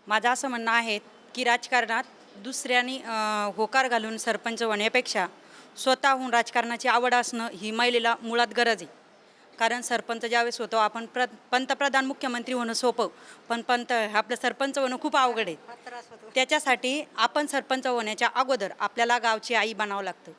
माझं असं म्हणणं आहे की राजकारणात दुसऱ्यांनी होकार घालून सरपंच होण्यापेक्षा स्वतःहून राजकारणाची आवड असणं ही महिलेला मुळात गरज आहे. कारण सरपंच ज्यावेळेस होतो आपण पंतप्रधान मुख्यमंत्री होणं सोपं, पण आपलं सरपंच होणं खूप अवघड आहे. त्याच्यासाठी आपण सरपंच होण्याच्या अगोदर आपल्याला गावची आई बनावं लागतं.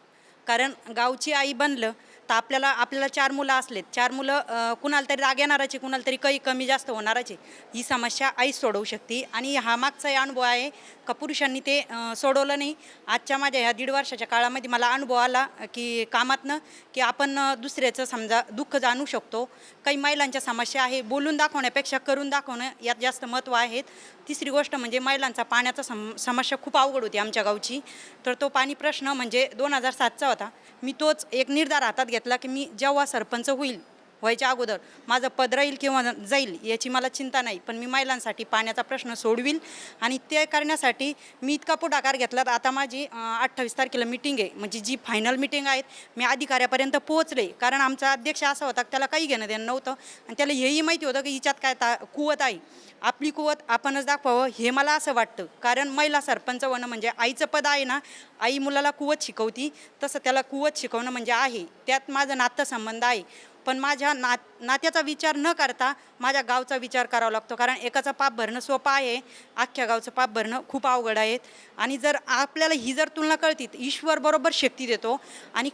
कारण गावची आई बनलं तर आपल्याला 4 मुलं असलेत, 4 मुलं कुणाला तरी राग येणाराचे, कुणाला तरी काही कमी जास्त होणाराचे. ही समस्या आईच सोडवू शकते आणि हा मागचाही अनुभव आहे का पुरुषांनी ते सोडवलं नाही. आजच्या माझ्या ह्या 1.5 वर्षाच्या काळामध्ये मला अनुभव आला की कामातनं की आपण दुसऱ्याचं समजा दुःख जाणू शकतो. काही महिलांच्या समस्या आहे, बोलून दाखवण्यापेक्षा करून दाखवणं यात जास्त महत्त्व आहे. तिसरी गोष्ट म्हणजे महिलांचा पाण्याचा समस्या खूप अवघड होती आमच्या गावची. तर तो पाणी प्रश्न म्हणजे 2007चा होता. मी तोच एक निर्धार हातात घेतला की मी जेव्हा सरपंच व्हायच्या अगोदर माझं पद राहील किंवा जाईल याची मला चिंता नाही, पण मी महिलांसाठी पाण्याचा प्रश्न सोडविल. आणि ते करण्यासाठी मी इतका पुढाकार घेतला. आता माझी 28 तारखेला मीटिंग आहे, म्हणजे जी फायनल मीटिंग आहे. मी अधिकाऱ्यापर्यंत पोहोचले, कारण आमचा अध्यक्ष असा होता की त्याला काही घेणं देणं नव्हतं आणि त्याला हेही माहिती होतं की हिच्यात काय कुवत आहे. आपली कुवत आपणच दाखवावं हे मला असं वाटतं. कारण महिला सरपंच होणं म्हणजे आईचं पद आहे ना, आई मुलाला कुवत शिकवती, तसं त्याला कुवत शिकवणं म्हणजे आहे. त्यात माझं नातेसंबंध आहे. पण माझ्या नात्याचा विचार न करता माझ्या गावचा विचार करावा लागतो. कारण एकाचं पाप भरणं सोपं आहे, अख्ख्या गावचं पाप भरणं खूप अवघड आहे. आणि जर आपल्याला ही जर तुलना कळती तर ईश्वर बरोबर शक्ती देतो. आणि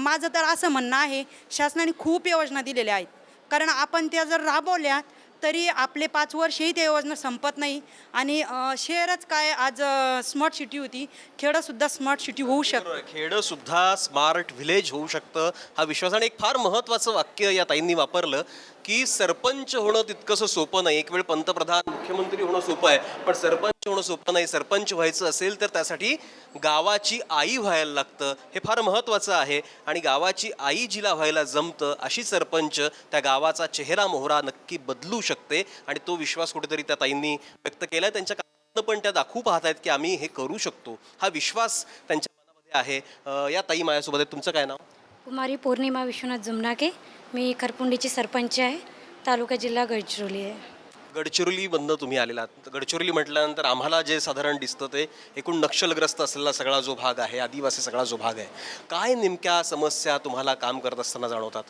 माझं तर असं म्हणणं आहे, शासनाने खूप योजना दिलेल्या आहेत. कारण आपण त्या जर राबवल्या तरी आपले 5 वर्षही त्या योजना संपत नाही. आणि शहरच काय, आज स्मार्ट सिटी होती, खेडंसुद्धा स्मार्ट सिटी होऊ शकतं. खेडं सुद्धा स्मार्ट विलेज होऊ शकतं हा विश्वास. आणि एक फार महत्त्वाचं वाक्य या ताईंनी वापरलं की सरपंच होणं तितकंसं सोपं नाही. एक वेळ पंतप्रधान मुख्यमंत्री होणं सोपं आहे, पण सरपंच होणं सोपं नाही. सरपंच व्हायचं असेल तर त्यासाठी गावाची आई व्हायला लागतं. हे फार महत्त्वाचं आहे. आणि गावाची आई जिला व्हायला जमतं अशी सरपंच त्या गावाचा चेहरा मोहरा नक्की बदलू शकते. आणि तो विश्वास कुठेतरी त्या ताईंनी व्यक्त केला. त्यांच्या पण त्या दाखवू पाहत आहेत की आम्ही हे करू शकतो. हा विश्वास त्यांच्या मनामध्ये आहे. या ताई माझ्यासोबत आहेत. तुमचं काय नाव? कुमारी पौर्णिमा विश्वनाथ जुमनाके. मी खरपुंडीची सरपंच आहे. तालुका जिल्हा गडचिरोली आहे. गडचिरोलीमधनं तुम्ही आलेला आहात. गडचिरोली म्हटल्यानंतर आम्हाला जे साधारण दिसतं ते एकूण नक्षलग्रस्त असलेला सगळा जो भाग आहे, आदिवासी सगळा जो भाग आहे, काय नेमक्या समस्या तुम्हाला काम करत असताना जाणवतात?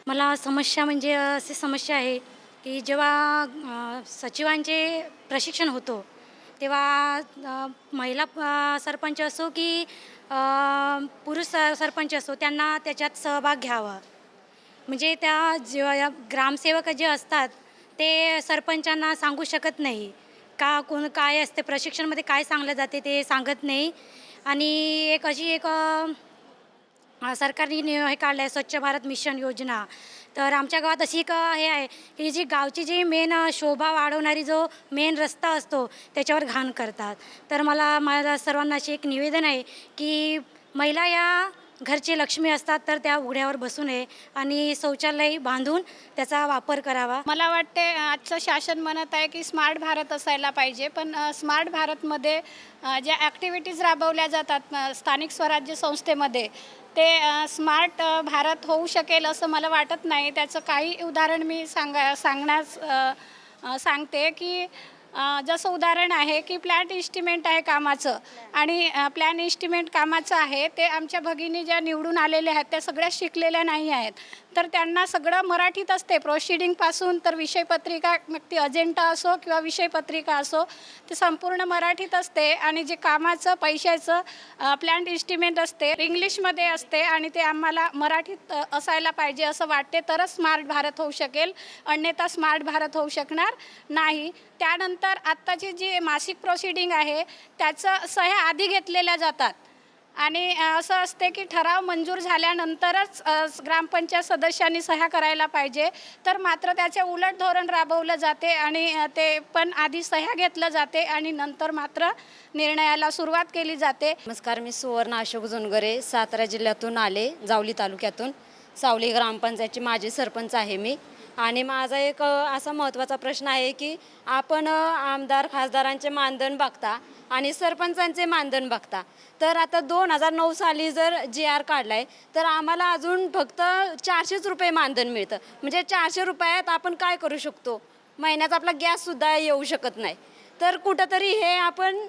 मला समस्या म्हणजे अशी समस्या आहे की जेव्हा सचिवांचे प्रशिक्षण होतो तेव्हा महिला सरपंच असो की पुरुष सरपंच असो त्यांना त्याच्यात सहभाग घ्यावा. म्हणजे त्या जेव्हा या ग्रामसेवक जे असतात ते सरपंचांना सांगू शकत नाही का कोण काय असते प्रशिक्षणामध्ये काय सांगलं जाते ते सांगत नाही. आणि एक सरकारने हे काढलं आहे स्वच्छ भारत मिशन योजना. तर आमच्या गावात अशी एक हे आहे की जी गावची जी मेन शोभा वाढवणारी जो मेन रस्ता असतो त्याच्यावर घाण करतात. तर माझ्या सर्वांना अशी एक निवेदन आहे की महिला या घरची लक्ष्मी असतात, तर त्या उघड्यावर बसू नये आणि शौचालय बांधून त्याचा वापर करावा. मला वाटते आजचं शासन म्हणत आहे की स्मार्ट भारत असायला पाहिजे, पण स्मार्ट भारतमध्ये ज्या ॲक्टिव्हिटीज राबवल्या जातात स्थानिक स्वराज्य संस्थेमध्ये ते स्मार्ट भारत होऊ शकेल असं मला वाटत नाही. त्याचं काही उदाहरण मी सांगते की जसं उदाहरण आहे की प्लॅन इस्टिमेंट आहे कामाचं, आणि प्लॅन इस्टिमेंट कामाचं आहे ते आमच्या भगिनी ज्या निवडून आलेल्या आहेत त्या सगळ्या शिकलेल्या नाही आहेत. तर त्यांना सगळं मराठीत असते, प्रोसिडिंगपासून तर विषयपत्रिका, मग ती अजेंडा असो किंवा विषयपत्रिका असो, ते संपूर्ण मराठीत असते. आणि जे कामाचं पैशाचं प्लॅन इस्टिमेट असते इंग्लिशमध्ये असते, आणि ते आम्हाला मराठीत असायला पाहिजे असं वाटते, तरच स्मार्ट भारत होऊ शकेल, अन्यथा स्मार्ट भारत होऊ शकणार नाही. त्यानंतर आत्ताची जी मासिक प्रोसिडिंग आहे त्याचं सह्या आधी घेतलेल्या जातात, आणि असं असते की ठराव मंजूर झाल्यानंतरच ग्रामपंचायत सदस्यांनी सह्या करायला पाहिजे. तर मात्र त्याचे उलट धोरण राबवलं जाते, आणि ते पण आधी सह्या घेतलं जाते आणि नंतर मात्र निर्णयाला सुरुवात केली जाते. नमस्कार, मी सुवर्ण अशोक जोनगरे, सातारा जिल्ह्यातून आले, जावली तालुक्यातून. सावली ग्रामपंचायतची माजी सरपंच आहे मी. आणि माझा एक असा महत्त्वाचा प्रश्न आहे की आपण आमदार खासदारांचे मानधन बघता आणि सरपंचांचे मानधन बघता. तर आता 2009 साली जर GR काढला आहे तर आम्हाला अजून फक्त 400 रुपये मानधन मिळतं. म्हणजे 400 रुपयात आपण काय करू शकतो? महिन्याचा आपला गॅससुद्धा येऊ शकत नाही. तर कुठंतरी हे आपण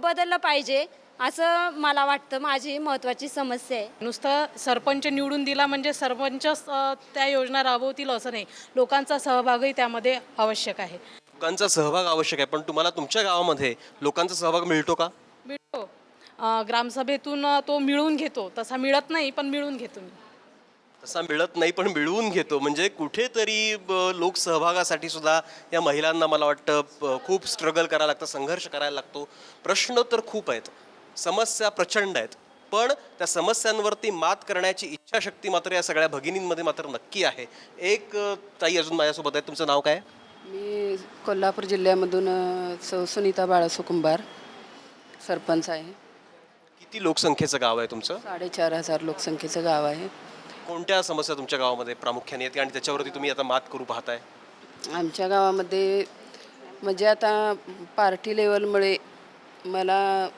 बदललं पाहिजे असं मला वाटतं. माझी महत्त्वाची समस्या आहे. नुसतं सरपंच निवडून दिला म्हणजे सरपंचच त्या योजना राबवतील असं नाही. लोकांचा सहभागही त्यामध्ये आवश्यक आहे. लोकांचा सहभाग आवश्यक आहे, पण तुम्हाला तुमच्या गावामध्ये लोकांचा सहभाग मिळतो का? मिळतो. ग्रामसभेतून तो मिळवून घेतो. तसा मिळत नाही, पण मिळवून घेतो मी. तसा मिळत नाही पण मिळवून घेतो, म्हणजे कुठेतरी लोकसहभागासाठी सुद्धा या महिलांना मला वाटतं खूप स्ट्रगल करायला लागतं, संघर्ष करायला लागतो. प्रश्न तर खूप आहेत, समस्या प्रचंड आहेत, पण त्या समस्यांवरती मात करण्याची इच्छाशक्ती मात्र या सगळ्या भगिनींमध्ये मात्र नक्की आहे. एक ताई अजून माझ्यासोबत आहे. तुमचं नाव काय? मी कोल्हापूर जिल्ह्यामधून सुनीता बाळासू कुंभार सरपंच आहे. किती लोकसंख्येचं गाव आहे तुमचं? 4,500 लोकसंख्येचं गाव आहे. कोणत्या समस्या तुमच्या गावामध्ये प्रामुख्याने येते आणि त्याच्यावरती तुम्ही आता मात करू पाहताय? आमच्या गावामध्ये म्हणजे आता पार्टी लेवलमुळे मला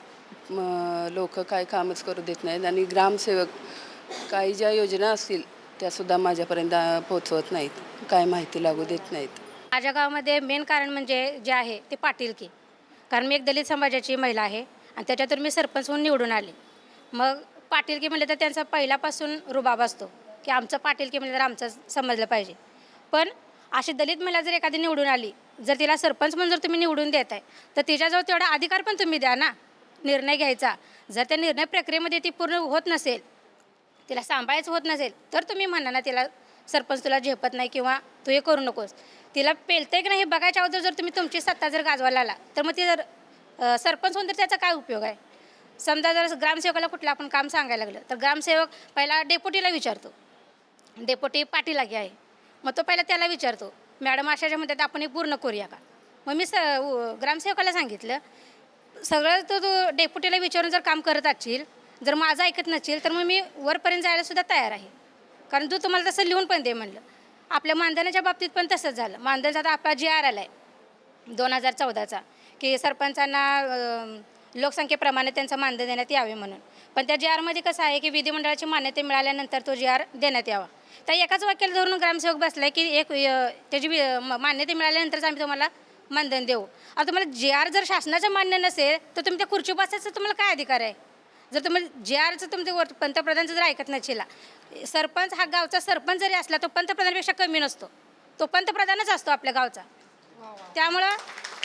लोक काय कामच करू देत नाहीत आणि ग्रामसेवक काही ज्या योजना असतील त्यासुद्धा माझ्यापर्यंत पोचवत नाहीत, काय माहिती लागू देत नाहीत. माझ्या गावामध्ये मेन कारण म्हणजे जे आहे ते पाटीलकी. कारण मी एक दलित समाजाची महिला आहे आणि त्याच्यातून मी सरपंच म्हणून निवडून आले. मग पाटीलकी म्हणलं तर त्यांचा पहिल्यापासून रुबाब असतो की आमचं पाटीलकी म्हणलं तर आमचं समजलं पाहिजे. पण अशी दलित महिला जर एखादी निवडून आली, जर तिला सरपंच म्हणून जर तुम्ही निवडून देताय तर तिच्याजवळ तेवढा अधिकार पण तुम्ही द्या ना निर्णय घ्यायचा. जर त्या निर्णय प्रक्रियेमध्ये ती पूर्ण होत नसेल, तिला सांभाळायचं होत नसेल, तर तुम्ही म्हणा ना तिला सरपंच तुला झेपत नाही किंवा तू हे करू नकोस. तिला पेलतंय की नाही हे बघायच्या अगोदर जर तुम्ही तुमची सत्ता जर गाजवायला आला तर मग ती जर सरपंच होऊन तर त्याचा काय उपयोग आहे? समजा जर ग्रामसेवकाला कुठलं आपण काम सांगायला लागलं तर ग्रामसेवक पहिला डेप्युटीला विचारतो, डेप्युटी पाटीलागी आहे, मग तो पहिला त्याला विचारतो मॅडम अशाच्या म्हणतात आपण हे पूर्ण करूया का? मग मी ग्रामसेवकाला सांगितलं सगळं तो डेप्युटीला विचारून जर काम करत असशील, जर माझं ऐकत नसेल तर मग मी वरपर्यंत जायला सुद्धा तयार आहे. कारण तू तुम्हाला तसं लिहून पण दे म्हणलं. आपल्या मानधनाच्या बाबतीत पण तसंच झालं. मानधनाचा आता आपला GR आला आहे 2014चा की सरपंचांना लोकसंख्येप्रमाणे त्यांचं मानधन देण्यात यावे म्हणून. पण त्या GRमध्ये कसं आहे की विधिमंडळाची मान्यता मिळाल्यानंतर तो GR देण्यात यावा. त्या एकाच वाक्याला धरून ग्रामसेवक बसला आहे की त्याची मान्यता मिळाल्यानंतरच आम्ही तुम्हाला मानधन देऊ. आता तुम्हाला GR जर शासनाचं मान्य नसेल तर तुम्ही त्या खुर्ची बसायचं तुम्हाला काय अधिकार आहे? जर तुम्ही GRचं तुमचं पंतप्रधानचं जर ऐकत नसेल, सरपंच हा गावचा सरपंच जरी असला तो पंतप्रधानापेक्षा कमी नसतो, तो पंतप्रधानच असतो आपल्या गावचा. त्यामुळं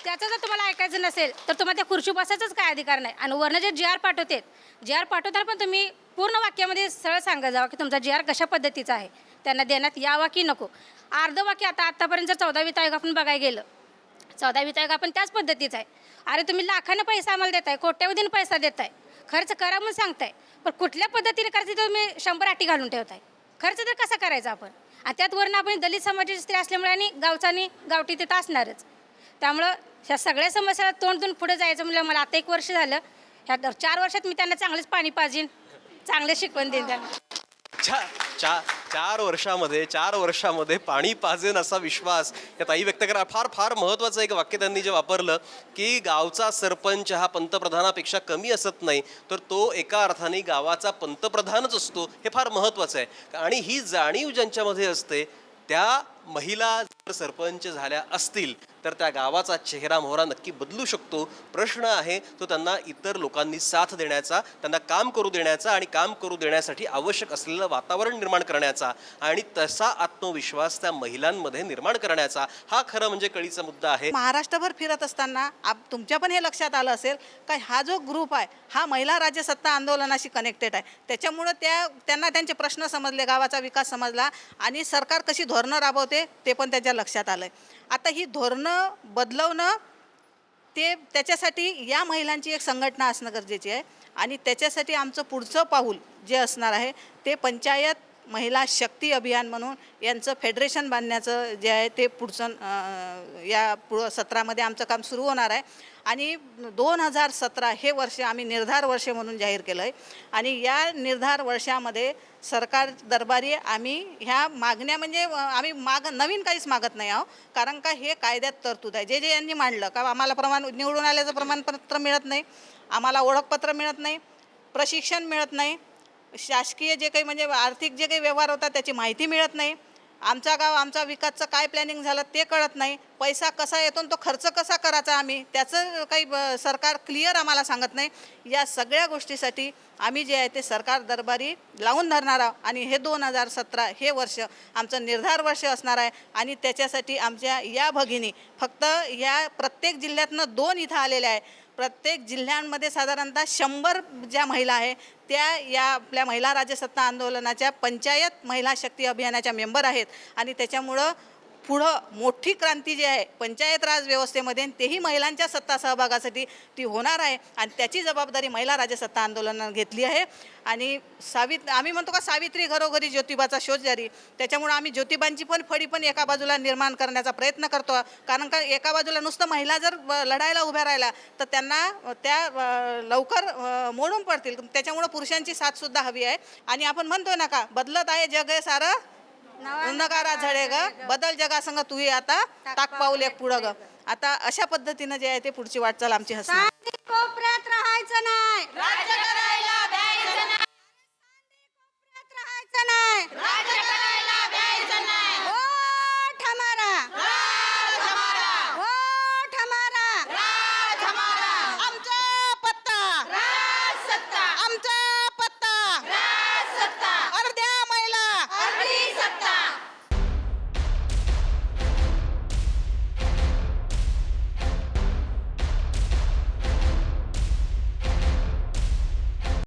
त्याचं जर तुम्हाला ऐकायचं नसेल तर तुम्हाला त्या खुर्ची बसायचंच काय अधिकार नाही. आणि वरनं जे GR पाठवते, GR पाठवताना पण तुम्ही पूर्ण वाक्यामध्ये सरळ सांगा जावा की तुमचा GR कशा पद्धतीचा आहे, त्यांना देण्यात यावा की नको. अर्ध वाक्य आतापर्यंत जर 14वी आयोग आपण बघायला गेलं, 14वी आयोग आपण त्याच पद्धतीचा आहे. अरे तुम्ही लाखानं पैसा आम्हाला देताय, कोट्यावधीनं पैसा देताय, खर्च करा म्हणून सांगताय, पण कुठल्या पद्धतीने करायचं तुम्ही 100 अटी घालून ठेवताय. खर्च तर कसा करायचा आपण? आणि त्यात वरनं आपण दलित समाजाची स्त्री असल्यामुळे आणि गावचानी गावठी तिथं असणारच. त्यामुळं ह्या सगळ्या समस्याला तोंड देऊन पुढे जायचं म्हणजे मला आता 1 वर्ष झालं. ह्या 4 वर्षात मी त्यांना चांगलेच पाणी पाजीन, चांगले शिकवण देईन त्यांना. 4 वर्षामध्ये पाणी पाजेन असा विश्वास या ताई व्यक्त करा. फार फार महत्त्वाचं एक वाक्य त्यांनी जे वापरलं की गावचा सरपंच हा पंतप्रधानापेक्षा कमी असत नाही, तर तो एका अर्थाने गावाचा पंतप्रधानच असतो. हे फार महत्त्वाचं आहे आणि ही जाणीव ज्यांच्यामध्ये असते त्या महिला जर सरपंच झाल्या असतील तर त्या गावाचा चेहरा मोहरा नक्की बदलू शकतो. प्रश्न आहे तो त्यांना इतर लोकांनी साथ देण्याचा, त्यांना काम करू देण्याचा आणि काम करू देण्यासाठी आवश्यक असलेलं वातावरण निर्माण करण्याचा आणि तसा आत्मविश्वास त्या महिलांमध्ये निर्माण करण्याचा. हा खरं म्हणजे कळीचा मुद्दा आहे. महाराष्ट्रभर फिरत असताना तुमच्या पण हे लक्षात आलं असेल का हा जो ग्रुप आहे हा महिला राज्यसत्ता आंदोलनाशी कनेक्टेड आहे. त्याच्यामुळं त्यांना त्यांचे प्रश्न समजले, गावाचा विकास समजला आणि सरकार कशी धोरणं राबवते ते पण त्याच्या लक्षात आलं. आता ही धोरणं बदलवणं त्याच्यासाठी या महिलांची एक संघटना असणं गरजेची आहे आणि त्याच्यासाठी आमचं पुढचं पाऊल जे असणार आहे ते पंचायत महिला शक्ती अभियान म्हणून यांचं फेडरेशन बांधण्याचं जे आहे ते पुढचं सत्रामध्ये आमचं काम सुरू होणार आहे. आणि 2017 हे वर्ष आम्ही निर्धार वर्ष म्हणून जाहीर केलं आहे आणि या निर्धार वर्षामध्ये सरकार दरबारी आम्ही ह्या मागण्या म्हणजे आम्ही नवीन काहीच मागत नाही आहोत, कारण का हे कायद्यात तरतूद आहे. जे यांनी मांडलं का आम्हाला निवडून आल्याचं प्रमाणपत्र मिळत नाही, आम्हाला ओळखपत्र मिळत नाही, प्रशिक्षण मिळत नाही, शासकीय जे काही म्हणजे आर्थिक जे काही व्यवहार होतात त्याची माहिती मिळत नाही, आमचा गाव आमचा विकासचं काय प्लॅनिंग झालं ते कळत नाही. पैसा कसा येतो आणि तो खर्च कसा करायचा आम्ही त्याचं काही सरकार क्लिअर आम्हाला सांगत नाही. या सगळ्या गोष्टीसाठी आम्ही जे आहे ते सरकार दरबारी लावून धरणार आहोत आणि हे 2017 हे वर्ष आमचं निर्धार वर्ष असणार आहे. आणि त्याच्यासाठी आमच्या या भगिनी फक्त या प्रत्येक जिल्ह्यातनं 2 इथं आलेल्या आहे. प्रत्येक जिल्ह्यांमध्ये साधारणतः 100 ज्या महिला आहे त्या या आपल्या महिला राज्यसत्ता आंदोलनाच्या पंचायत महिला शक्ती अभियानाच्या मेंबर आहेत. आणि त्याच्यामुळं पुढं मोठी क्रांती जी आहे पंचायत राज व्यवस्थेमध्ये तेही महिलांच्या सत्ता सहभागासाठी ती होणार आहे. आणि त्याची जबाबदारी महिला राज्यसत्ता आंदोलनानं घेतली आहे. आणि आम्ही म्हणतो का सावित्री घरोघरी ज्योतिबाचा शोध जारी. त्याच्यामुळं आम्ही ज्योतिबांची पण फळी पण एका बाजूला निर्माण करण्याचा प्रयत्न करतो. कारण का एका बाजूला नुसतं महिला जर लढायला उभ्या राहिला तर त्यांना त्या लवकर मोडून पडतील. त्याच्यामुळं पुरुषांची साथसुद्धा हवी आहे. आणि आपण म्हणतो ना का बदलत आहे जग आहे सारं नगारा झळे ग बदल जगासंग तूही आता टाक पाऊल एक पुढं ग. आता अशा पद्धतीनं जे आहे ते पुढची वाटचाल आमची हसणार. कोपऱ्यात राहायचं नाही, राज्य करायला द्यायचं नाही, कोपऱ्यात राहायचं नाही, राज्य करायला